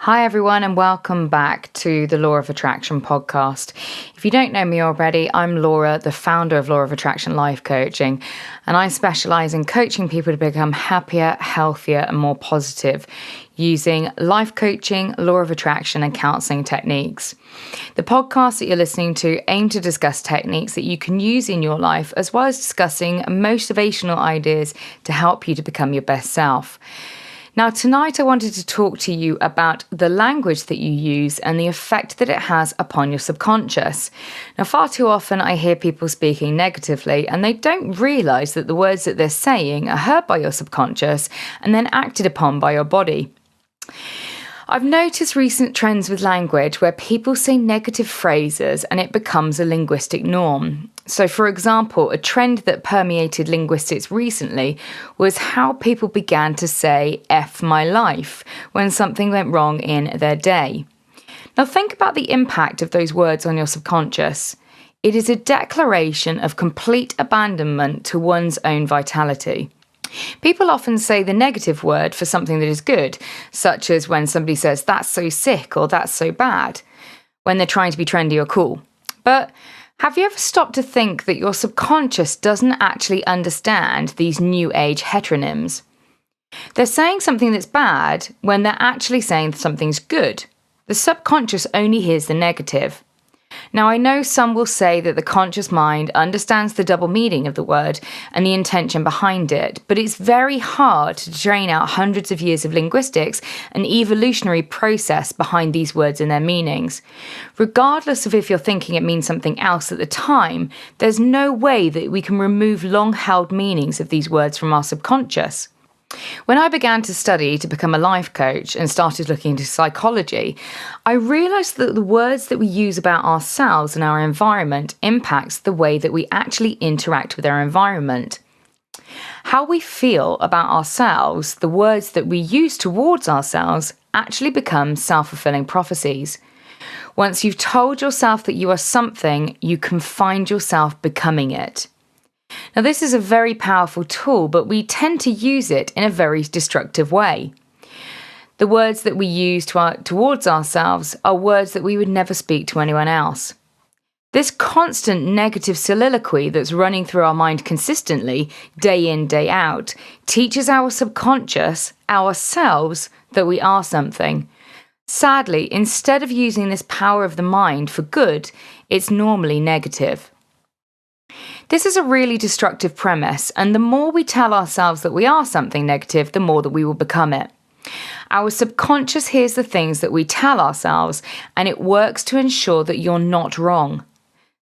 Hi, everyone, and welcome back to the Law of Attraction podcast. If you don't know me already, I'm Laura, the founder of Law of Attraction Life Coaching, and I specialize in coaching people to become happier, healthier, and more positive using life coaching, law of attraction, and counseling techniques. The podcasts that you're listening to aim to discuss techniques that you can use in your life, as well as discussing motivational ideas to help you to become your best self. Now, tonight I wanted to talk to you about the language that you use and the effect that it has upon your subconscious. Now, far too often I hear people speaking negatively and they don't realise that the words that they're saying are heard by your subconscious and then acted upon by your body. I've noticed recent trends with language where people say negative phrases and it becomes a linguistic norm. So, for example, a trend that permeated linguistics recently was how people began to say F my life when something went wrong in their day. Now, think about the impact of those words on your subconscious. It is a declaration of complete abandonment to one's own vitality. People often say the negative word for something that is good, such as when somebody says, "That's so sick," or "That's so bad," when they're trying to be trendy or cool. But have you ever stopped to think that your subconscious doesn't actually understand these new age heteronyms? They're saying something that's bad when they're actually saying something's good. The subconscious only hears the negative. Now, I know some will say that the conscious mind understands the double meaning of the word and the intention behind it, but it's very hard to drain out hundreds of years of linguistics and evolutionary process behind these words and their meanings. Regardless of if you're thinking it means something else at the time, there's no way that we can remove long-held meanings of these words from our subconscious. When I began to study to become a life coach and started looking into psychology, I realised that the words that we use about ourselves and our environment impacts the way that we actually interact with our environment. How we feel about ourselves, the words that we use towards ourselves, actually become self-fulfilling prophecies. Once you've told yourself that you are something, you can find yourself becoming it. Now, this is a very powerful tool, but we tend to use it in a very destructive way. The words that we use towards ourselves are words that we would never speak to anyone else. This constant negative soliloquy that's running through our mind consistently, day in, day out, teaches our subconscious, ourselves, that we are something. Sadly, instead of using this power of the mind for good, it's normally negative. This is a really destructive premise, and the more we tell ourselves that we are something negative, the more that we will become it. Our subconscious hears the things that we tell ourselves, and it works to ensure that you're not wrong.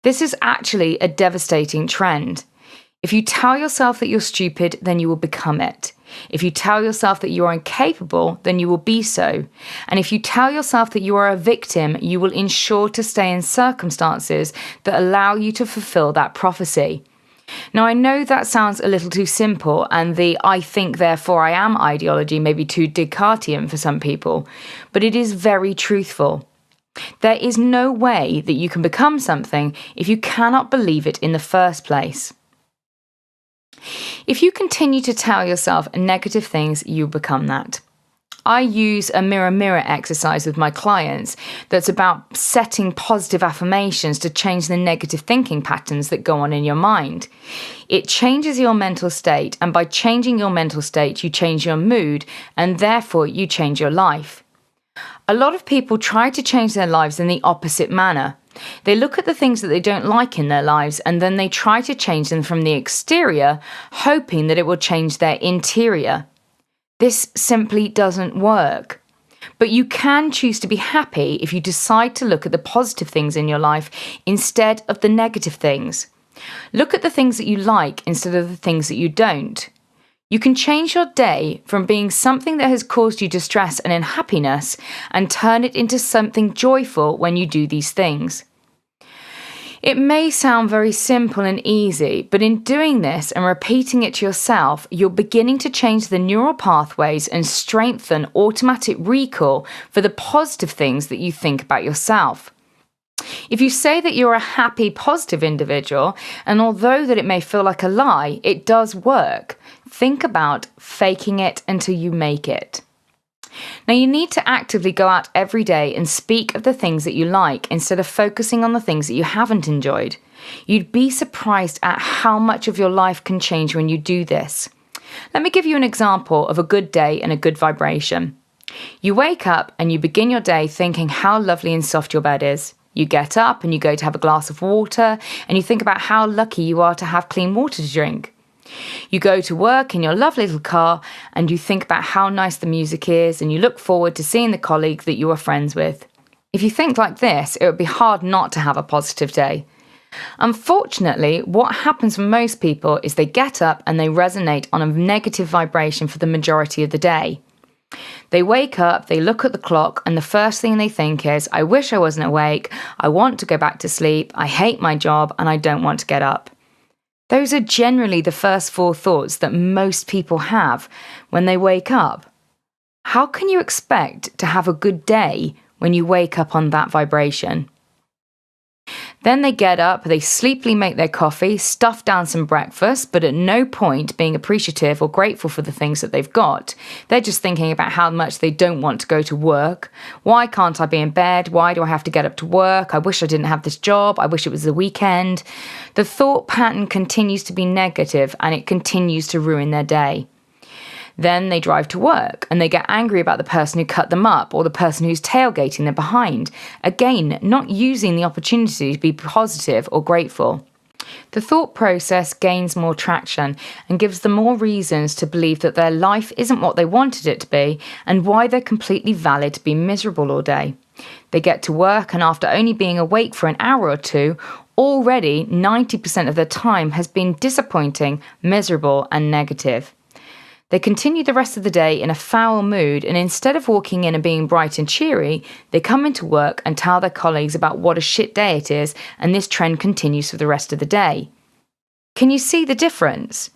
This is actually a devastating trend. If you tell yourself that you're stupid, then you will become it. If you tell yourself that you are incapable, then you will be so. And if you tell yourself that you are a victim, you will ensure to stay in circumstances that allow you to fulfill that prophecy. Now, I know that sounds a little too simple, and the "I think, therefore I am" ideology may be too Descartesian for some people, but it is very truthful. There is no way that you can become something if you cannot believe it in the first place. If you continue to tell yourself negative things, you become that. I use a mirror exercise with my clients that's about setting positive affirmations to change the negative thinking patterns that go on in your mind. It changes your mental state, and by changing your mental state, you change your mood, and therefore you change your life. A lot of people try to change their lives in the opposite manner. They look at the things that they don't like in their lives and then they try to change them from the exterior, hoping that it will change their interior. This simply doesn't work. But you can choose to be happy if you decide to look at the positive things in your life instead of the negative things. Look at the things that you like instead of the things that you don't. You can change your day from being something that has caused you distress and unhappiness and turn it into something joyful when you do these things. It may sound very simple and easy, but in doing this and repeating it to yourself, you're beginning to change the neural pathways and strengthen automatic recall for the positive things that you think about yourself. If you say that you're a happy, positive individual, and although that it may feel like a lie, it does work, think about faking it until you make it. Now, you need to actively go out every day and speak of the things that you like instead of focusing on the things that you haven't enjoyed. You'd be surprised at how much of your life can change when you do this. Let me give you an example of a good day and a good vibration. You wake up and you begin your day thinking how lovely and soft your bed is. You get up and you go to have a glass of water and you think about how lucky you are to have clean water to drink. You go to work in your lovely little car and you think about how nice the music is and you look forward to seeing the colleague that you are friends with. If you think like this, it would be hard not to have a positive day. Unfortunately, what happens for most people is they get up and they resonate on a negative vibration for the majority of the day. They wake up, they look at the clock, and the first thing they think is, I wish I wasn't awake, I want to go back to sleep, I hate my job, and I don't want to get up. Those are generally the first 4 thoughts that most people have when they wake up. How can you expect to have a good day when you wake up on that vibration? Then they get up, they sleepily make their coffee, stuff down some breakfast, but at no point being appreciative or grateful for the things that they've got. They're just thinking about how much they don't want to go to work. Why can't I be in bed? Why do I have to get up to work? I wish I didn't have this job. I wish it was the weekend. The thought pattern continues to be negative and it continues to ruin their day. Then they drive to work and they get angry about the person who cut them up or the person who's tailgating them behind. Again, not using the opportunity to be positive or grateful. The thought process gains more traction and gives them more reasons to believe that their life isn't what they wanted it to be and why they're completely valid to be miserable all day. They get to work and after only being awake for an hour or two, already 90% of their time has been disappointing, miserable and negative. They continue the rest of the day in a foul mood, and instead of walking in and being bright and cheery, they come into work and tell their colleagues about what a shit day it is, and this trend continues for the rest of the day. Can you see the difference?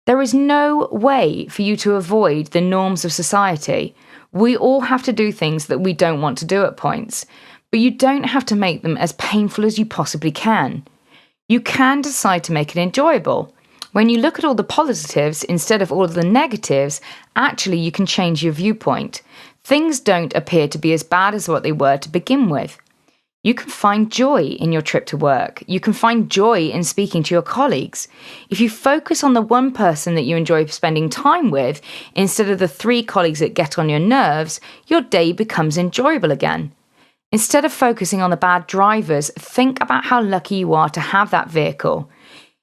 There is no way for you to avoid the norms of society. We all have to do things that we don't want to do at points, but you don't have to make them as painful as you possibly can. You can decide to make it enjoyable. When you look at all the positives instead of all of the negatives, actually you can change your viewpoint. Things don't appear to be as bad as what they were to begin with. You can find joy in your trip to work. You can find joy in speaking to your colleagues. If you focus on the one person that you enjoy spending time with, instead of the 3 colleagues that get on your nerves, your day becomes enjoyable again. Instead of focusing on the bad drivers, think about how lucky you are to have that vehicle.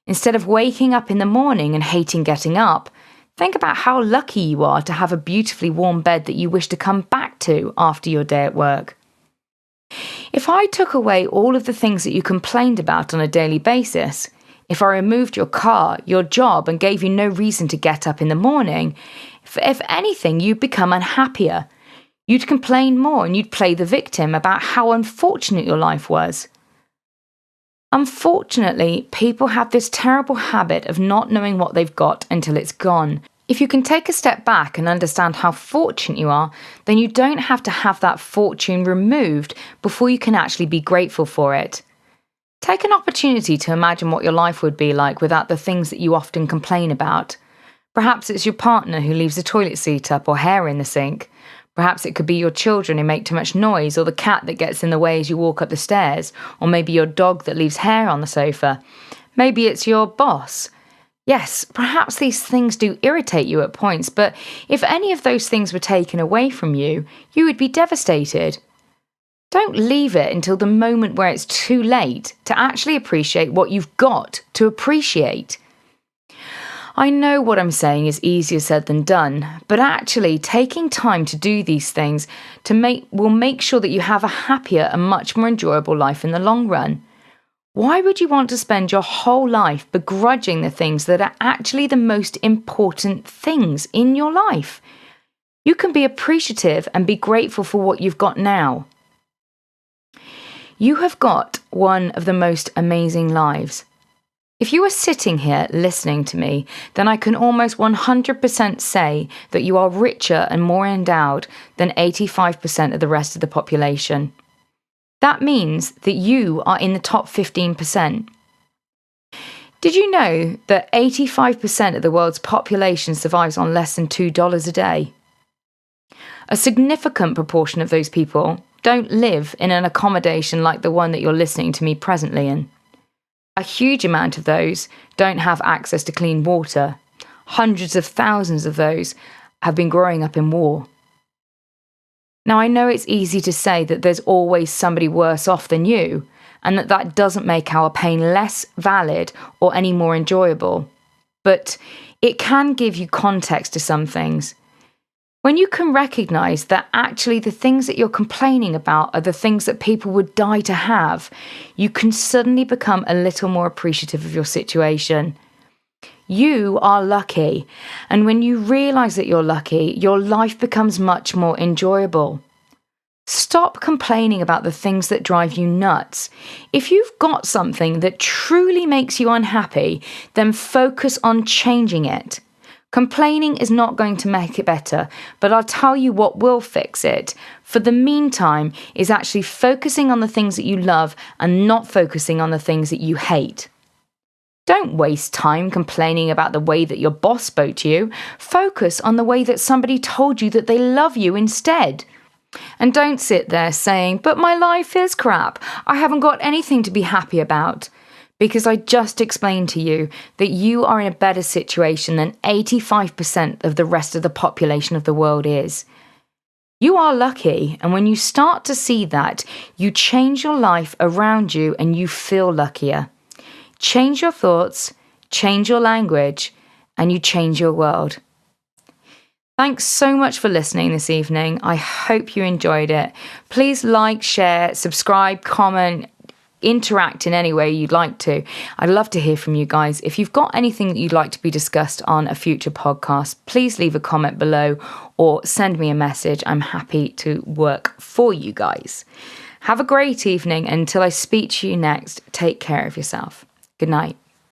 Instead of waking up in the morning and hating getting up, think about how lucky you are to have a beautifully warm bed that you wish to come back to after your day at work. If I took away all of the things that you complained about on a daily basis, if I removed your car, your job, and gave you no reason to get up in the morning, if anything, you'd become unhappier. You'd complain more and you'd play the victim about how unfortunate your life was. Unfortunately, people have this terrible habit of not knowing what they've got until it's gone. If you can take a step back and understand how fortunate you are, then you don't have to have that fortune removed before you can actually be grateful for it. Take an opportunity to imagine what your life would be like without the things that you often complain about. Perhaps it's your partner who leaves the toilet seat up or hair in the sink. Perhaps it could be your children who make too much noise, or the cat that gets in the way as you walk up the stairs, or maybe your dog that leaves hair on the sofa. Maybe it's your boss. Yes, perhaps these things do irritate you at points, but if any of those things were taken away from you, you would be devastated. Don't leave it until the moment where it's too late to actually appreciate what you've got to appreciate. I know what I'm saying is easier said than done, but actually taking time to do these things will make sure that you have a happier and much more enjoyable life in the long run. Why would you want to spend your whole life begrudging the things that are actually the most important things in your life? You can be appreciative and be grateful for what you've got now. You have got one of the most amazing lives. If you are sitting here listening to me, then I can almost 100% say that you are richer and more endowed than 85% of the rest of the population. That means that you are in the top 15%. Did you know that 85% of the world's population survives on less than $2 a day? A significant proportion of those people don't live in an accommodation like the one that you're listening to me presently in. A huge amount of those don't have access to clean water. Hundreds of thousands of those have been growing up in war. Now, I know it's easy to say that there's always somebody worse off than you, and that doesn't make our pain less valid or any more enjoyable. But it can give you context to some things. When you can recognise that actually the things that you're complaining about are the things that people would die to have, you can suddenly become a little more appreciative of your situation. You are lucky, and when you realise that you're lucky, your life becomes much more enjoyable. Stop complaining about the things that drive you nuts. If you've got something that truly makes you unhappy, then focus on changing it. Complaining is not going to make it better, but I'll tell you what will fix it. For the meantime, is actually focusing on the things that you love and not focusing on the things that you hate. Don't waste time complaining about the way that your boss spoke to you. Focus on the way that somebody told you that they love you instead. And don't sit there saying, but my life is crap. I haven't got anything to be happy about. Because I just explained to you that you are in a better situation than 85% of the rest of the population of the world is. You are lucky, and when you start to see that, you change your life around you and you feel luckier. Change your thoughts, change your language, and you change your world. Thanks so much for listening this evening. I hope you enjoyed it. Please like, share, subscribe, comment, interact in any way you'd like to. I'd love to hear from you guys. If you've got anything that you'd like to be discussed on a future podcast, please leave a comment below or send me a message. I'm happy to work for you guys. Have a great evening. Until I speak to you next, take care of yourself. Good night.